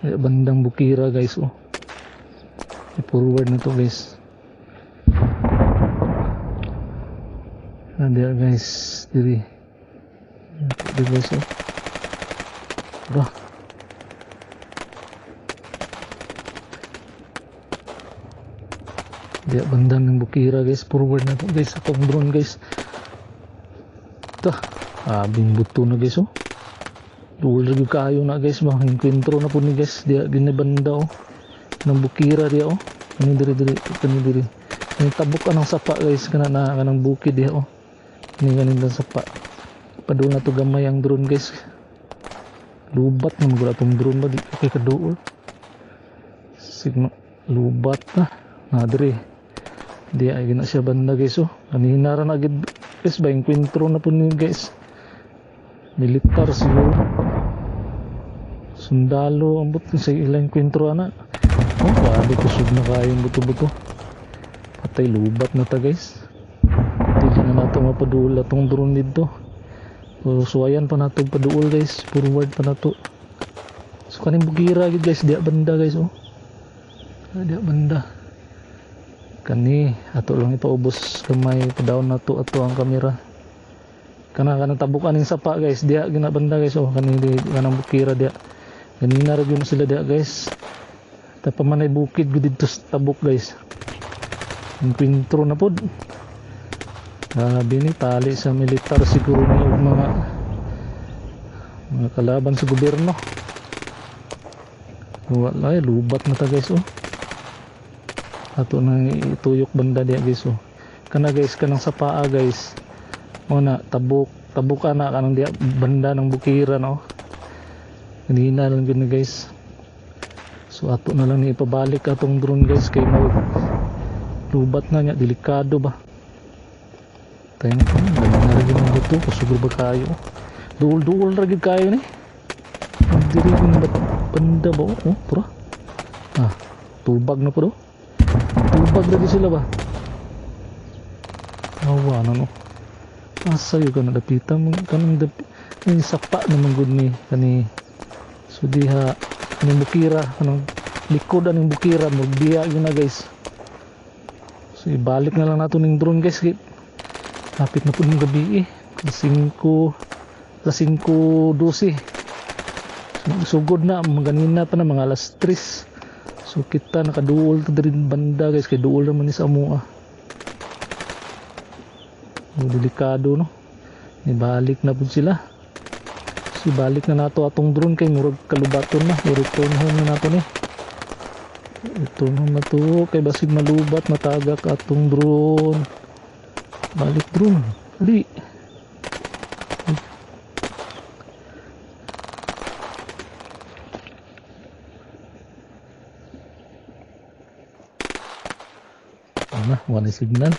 bandang Bukira guys. Oh, i-forward na to guys. Ada guys diri guys. Oh, bah dia bandang ng Bukira guys. Forward na to guys atong drone guys. Tah, abing buto na guys. Oh, duol lagi kayo na guys. Bang encuentro na po ni guys. Dia ginabanda oh ng Bukira dia. Oh, kani diri ini tabok anang sapa guys. Kana kanang bukid dia. Oh, ini ganin lang sapa. Padul na to gamay ang drone guys. Lubat na magula tong drone ba di kay kaduol. Sigma lubat na. Diri dia ay gina siya banda guys. Oh, kanina ra na gid guys ba encuentro na po ni guys. Militar siguro, sundalo ambot sa ilang encuentro ana. Oh, grabe kusog na kayong buto-buto. Patay lubat na ta guys. Dili na nato mapadula tong drone dito. So suwayan pa nato paduol guys. Forward pa nato. So kaning Bukira gid guys. Dia banda guys. Oh, dia banda. Kani ato lang ipaubos kamay padayon nato ato ang kamera. Kanang tabukan ning sapa guys. Dia ginabanda guys. Oh, kanang Bukira dia. Ganina ra gyud sila dia guys. Tapamanay bukid gud dito sa tabok guys. Ang pintro na pod. Bini tali sa militar siguro ni mga kalaban sa gobyerno. Wala lubat na ta guys. Oh, ato nang ituyok banda dia guys. Oh, kana guys kanang sapa guys. Una tabok na kanang dia banda ng Bukira no. Kanina lang gud guys. So ato na lang ni ipabalik atong drone guys kay mo lubat na nya, delikado ba. Tayo na rin yung buto kusugol ba kayo. Duol ra gid kayo ni. Diri yung banda ba. Oh, pura. Tubag na po do. Tubag lagi sila ba? Awa na no. Asa yung ka nadapitan mo kanang sapa naman good ni kani. So diha kanang Bukira kanang likod aning Bukira magdiya yun na guys. So ibalik na lang nato ning drone guys. Lapit na po ng gabi eh. Alas 5:12. Sugod na maganina pa na mga alas 3. So kita nakaduol to din banda guys kay duol naman ni sa amoa. Delikado no. Ibalik na po sila. So ibalik na nato atong drone kay murag kalubaton na. I-return home na nato ni. Return home na to kay basig malubat matagak atong drone. Balik drone. Dali. Wala signal.